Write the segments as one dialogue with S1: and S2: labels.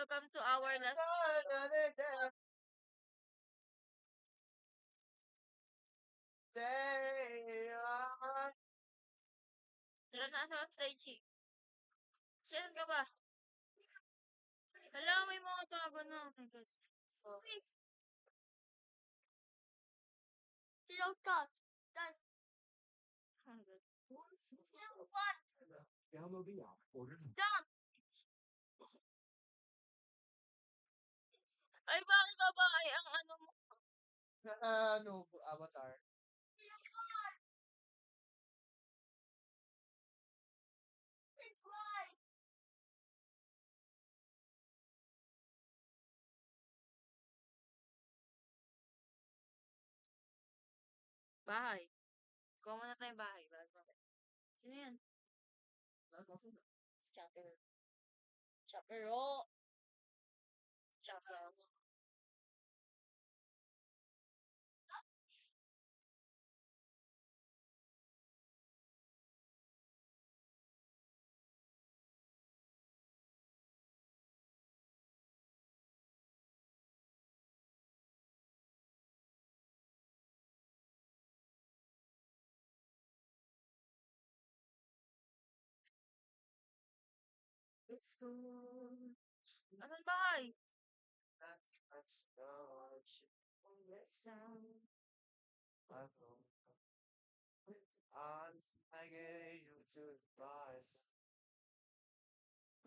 S1: welcome to our last Tara na sa Daichi. Saan ka ba? Hala, may mga tago na. Oh my God. Hello, Dad. Dad. Dad! Ay, bakit babae ang ano mo?
S2: Avatar.
S1: Bahay. Kuha muna tayong bahay. Sino yan? Chopper. Chopper. Oh! Chopper.
S2: It's cool.
S1: Anong bahay?
S2: I gave you to the price.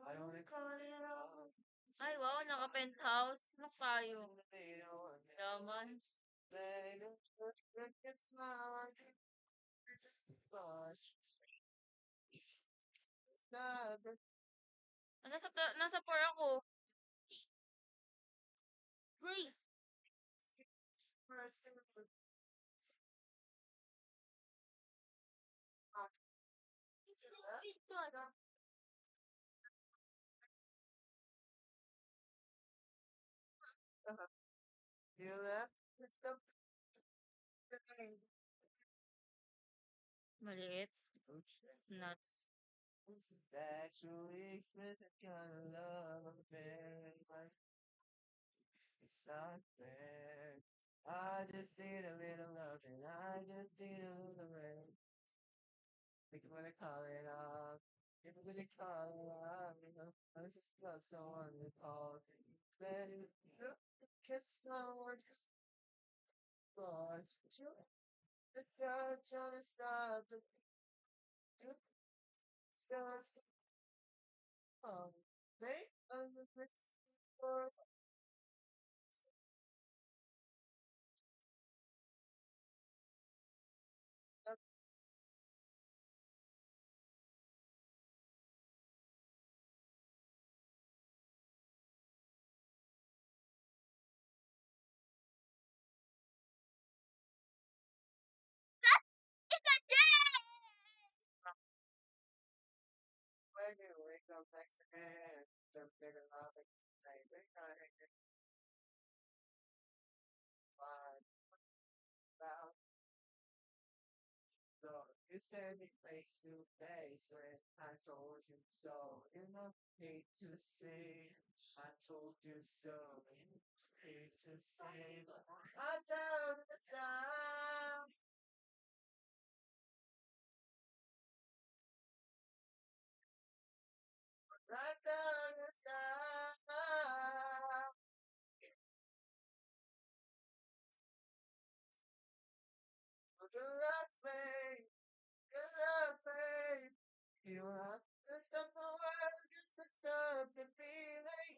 S2: I only call it off.
S1: Ay, wow, naka-penthouse. Ano kayo? Yaman.
S2: Baby, look at smile. It's not the
S1: Nasa 4 ako. Ray!
S2: first you left. Let's go.
S1: Maliit. Nuts.
S2: That you expensive kind of love affair. It's not fair. I just need a little love and I just need a little rain. Think I'm gonna call it off. If I'm gonna call it off, you know, I just love someone to call. Then kiss my word, boys. The judge on the side, the just they under this course. When you wake up next again, don't figure out like they kind of fine. So you said it face to face when I told you so. You know, hate to say I told you so. Hate to say, but I told the time. I told the time. Good luck, babe. Good luck, babe. You have to stop the world just to stop the feeling.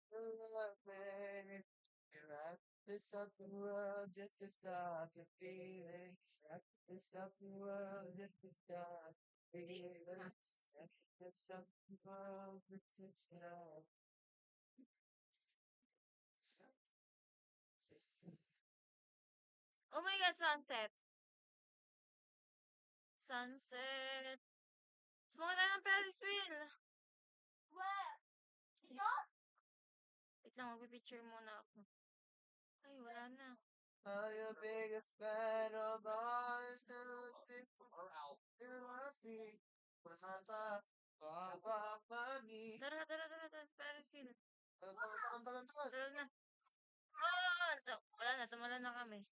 S2: Good luck, babe. You have to stop the world just to stop the feeling. To stop the world just to stop the feeling. To stop the world just to stop.
S1: Oh my God, sunset. Sunset. Sumakay tayo ng Ferris wheel. Where? Ito? Wait lang, magpipicture muna ako. Ay, wala na.
S2: I'm your biggest fan of all the out. You must be. Was I fast? Papa, me.
S1: Tara, tara. Ferris wheel.
S2: Tagal.
S1: Tara na. Oo, wala na. Tumala na kami.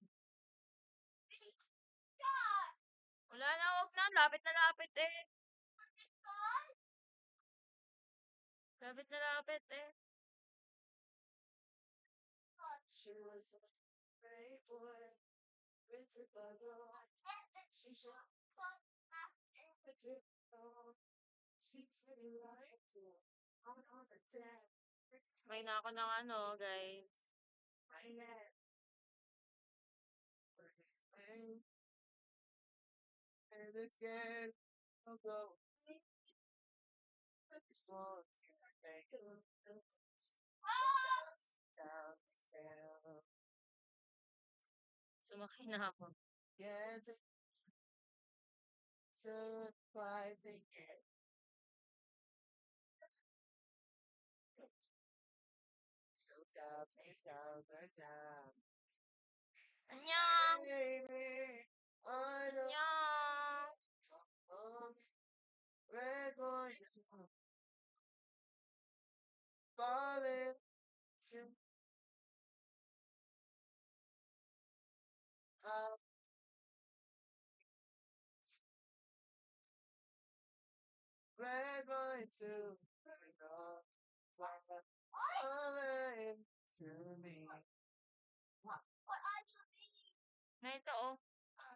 S1: Wala na, huwag na. Lapit na lapit eh. Lapit na lapit eh.
S2: She was a brave boy with her bubble. She shot with her bubble. She tell you right to on the deck.
S1: May na ako ng ano, guys.
S2: I had for this thing. And this year, I'll go. This one's gonna make a down.
S1: Sumakay na ako.
S2: Yes, it's a fight they get. So tough, it's down the time.
S1: Annyeong!
S2: Baby, I don't
S1: Annyeong!
S2: know. Red boys falling to out. Red boys to go. Falling to me.
S1: Na ito oh.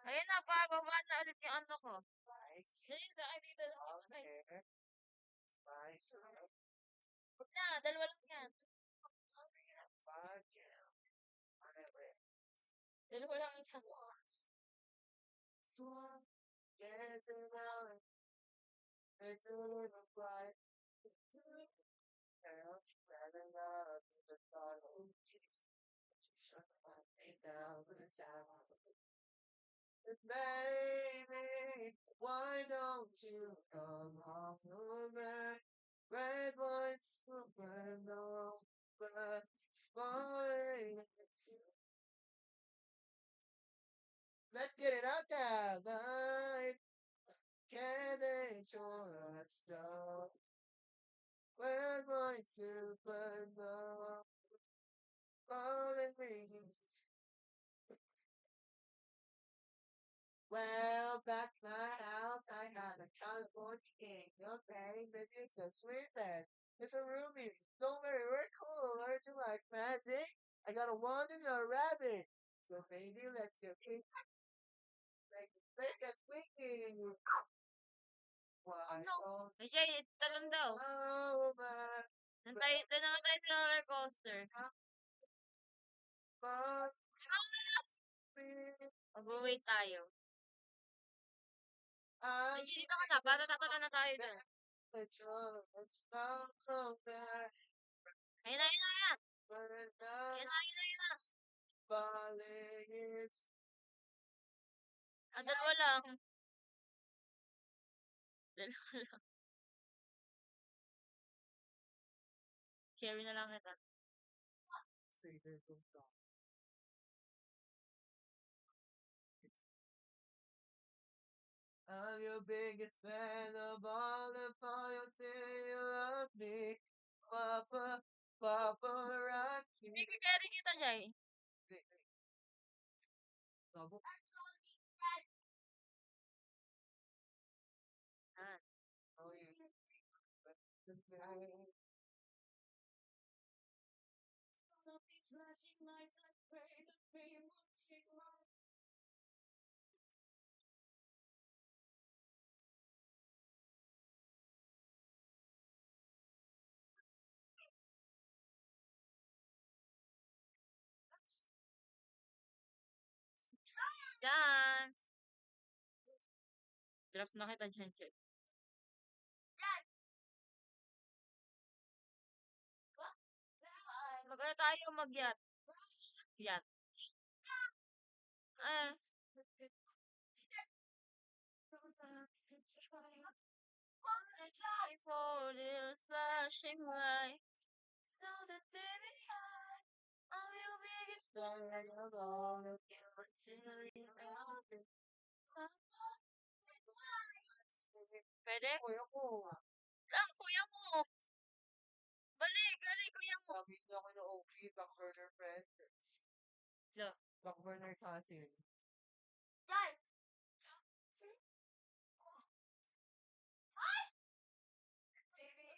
S1: Ayun na, pababa na ulit yung ano ko. Ayun na, ay dito na. Huwag na, dalawa lang yan. Dalawa lang yan.
S2: Swan gets around. There's a little bright. Rather love the thought of shut me down the time. Baby, why don't you come on over? Red boys will burn over. Boy, let's get it out there, light. Can they show us though? Red boys will burn over. Falling rings. Well, back to my house, I got a California king. Okay, but it's a sweet bed. It's a ruby. Don't worry, we're cool. Learn to like magic. I got a wand and a rabbit. So maybe let's get pink. Make a squeaky. Why
S1: Ano?
S2: don't
S1: Ay, Jay, talon daw.
S2: over
S1: Doon naman tayo sa roller coaster.
S2: but
S1: Mag-wait tayo.
S2: I
S1: Ay, dito ka na, para tatalo na tayo doon.
S2: it's all stop over.
S1: Ayun na, ayun na, ayun na.
S2: But
S1: Ayun na, ayun na, ayun na.
S2: falling it's
S1: Dalawa lang. Dalawa lang. Carry na lang kita.
S2: I'm your biggest fan of all the loyalty you love me. Papa, Rocky.
S1: Hindi ko carry kita, Jay. Ah.
S2: Oh, yeah.
S1: Yan. Draft na kita dyan, Jay. Mag-ano tayo mag-yacht? Yacht. Ah. For little flashing lights, so that baby I'm your biggest fan of all of you. Pwede?
S2: Kuya ko.
S1: Lang, kuya mo.
S2: Gagawin niyo ako ng OP, back burner friend.
S1: Yeah.
S2: Back burner cousin.
S1: Guys!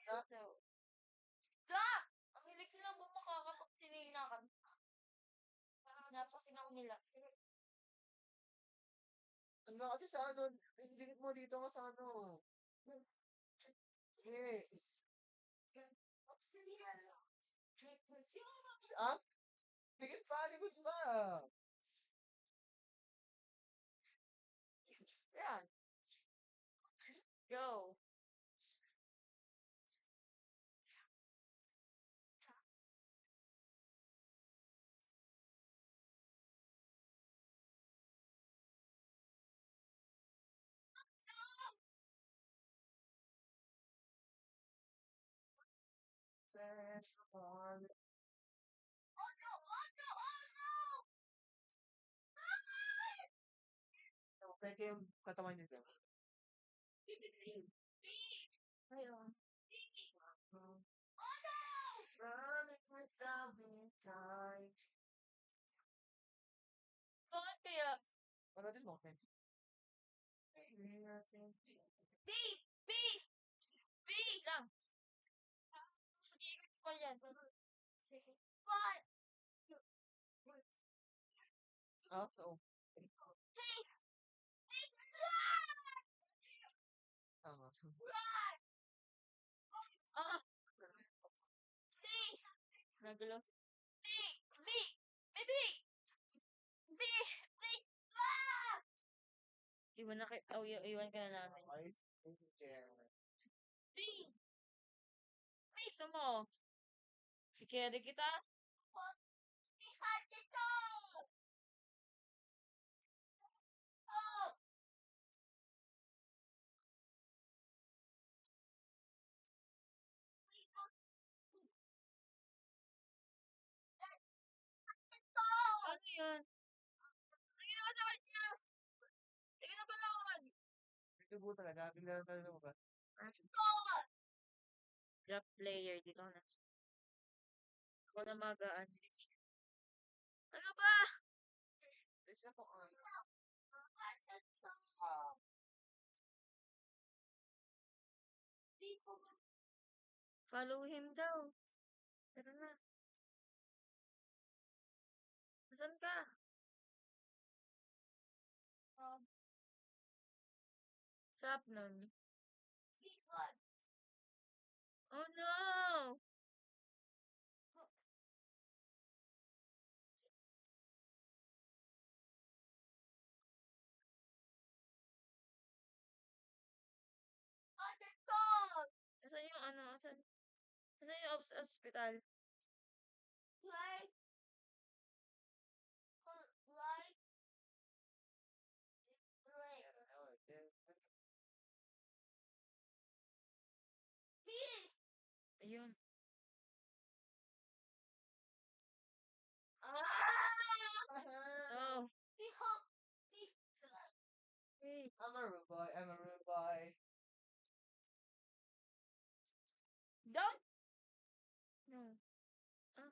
S2: Ah.
S1: Stop! Ang hilig silang bumaka kapag sininakan. Napasingaw nila.
S2: Ano kasi sa ano, dikit mo dito nga sa ano. Yes. Ah? Dikit pa, likod pa.
S1: Yan. Go.
S2: Pwede yung katawan niyo dyan.
S1: Ayun. Bakit kaya?
S2: Ano din mo, friend?
S1: B! B! B lang. Sige, ikot ko yan. Sige. What?
S2: Ah, oo.
S1: Please! Please!
S2: Tama.
S1: Ah! B! Nagulo. B! B! B! B! B! Ah! Iwan na kayo. Oh, iwan ka na namin.
S2: Ayos.
S1: B! Bisa mo. Sikere kita. Oh! Ano yun? Ano ginawa sa kanya? Sige na panood!
S2: Ito po talaga, bigla na talaga ba?
S1: Drop player. Dito ka na. Ako na magaan. Ano ba?
S2: Isa po on.
S1: Follow him daw. Tara na. Nasaan ka? Sap nun. Oh no! Asan yung ano? Asan yung hospital? Ayun. No. Hey.
S2: I'm a rude boy, I'm a rude boy.
S1: Don't. No. Ah.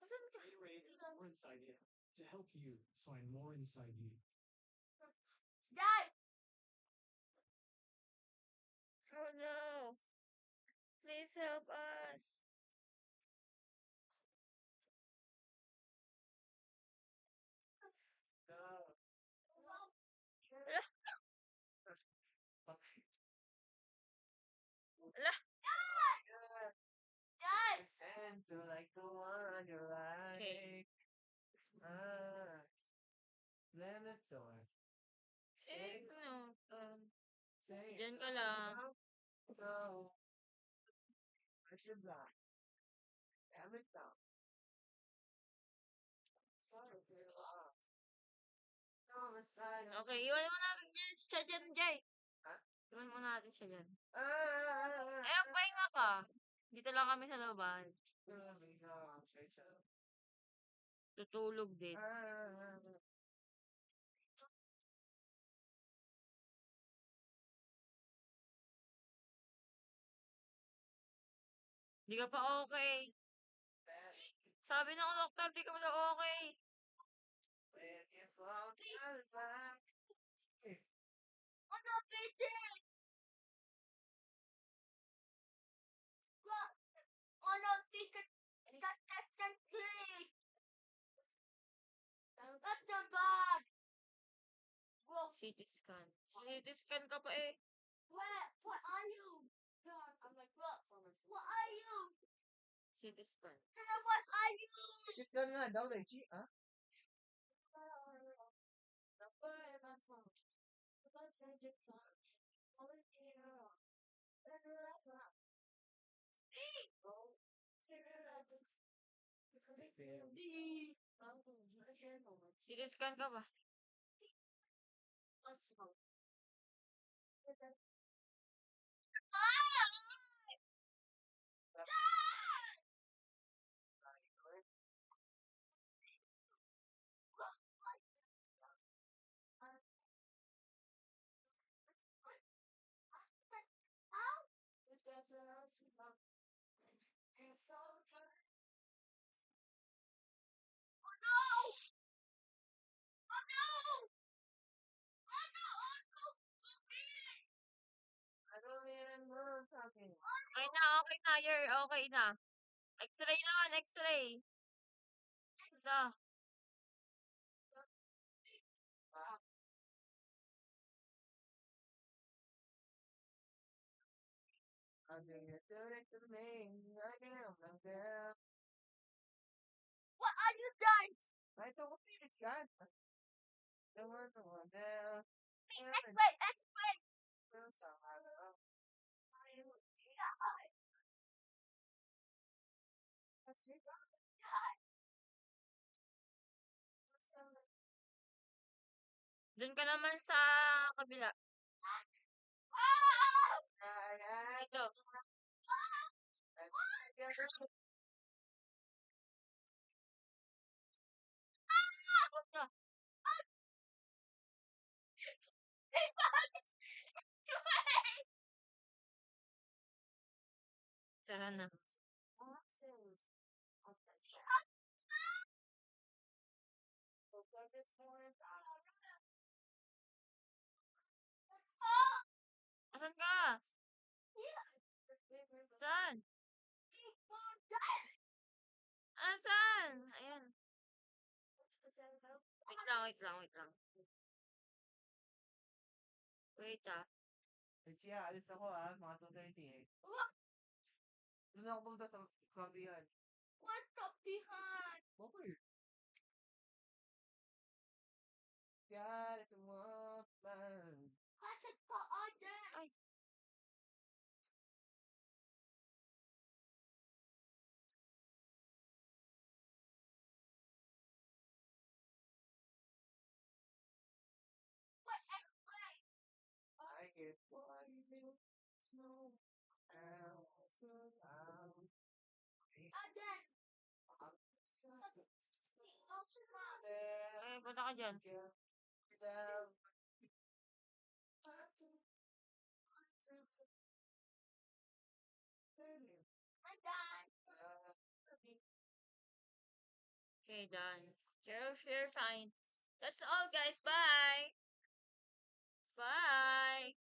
S1: Asan ka?
S3: More inside you to help you find more inside you.
S1: Dad! Oh no. Please help us. Ala. Dad!
S2: And feel like the one you're right. Ah. Lemon
S1: Eh, no.
S2: Say
S1: Diyan ka lang.
S2: No. I should not. Damn it now. Sorry for your loss. No, it's fine.
S1: Okay, iwan mo natin siya dyan, Jay.
S2: Ha?
S1: Iwan mo natin siya dyan.
S2: Ah.
S1: Eh, magpahinga ka. Dito lang kami sa laban. Tutulog din.
S2: Ah.
S1: Di ka pa okay. Sabi ng doktor, di ka pa daw okay.
S2: When you fall down back.
S1: Ano, teacher? Ano, teacher? That please. That's the bag. CT scan. CT scan ka pa eh. What are you? I'm like, what are you? CT scan. What are you?
S2: Just go nga daw, legit, ha?
S1: CT scan ka ba?
S2: I don't even know something.
S1: Okay na, okay na. You're okay na. X-ray naman, X-ray. Ito.
S2: I'm doing it to me. I am myself.
S1: What are you doing?
S2: I don't see this guy. The one there.
S1: X-ray, X-ray. Doon ka naman sa kabila. Ito. Ito. Sara na. Asan ka? Saan? Asan? Ayan. Wait lang, wait lang, wait lang. Wait ah.
S2: Legit, alis ako mga 2:30 eh. Doon ako pumunta sa kabihan.
S1: What behind?
S2: Okay. God, it's a woman.
S1: Bakit pa order? Ay.
S2: I get one snow house around.
S1: Again.
S2: There,
S1: Ay, punta ka dyan.
S2: down.
S1: I'm done. Okay, done. You're fine. That's all, guys. Bye. Bye.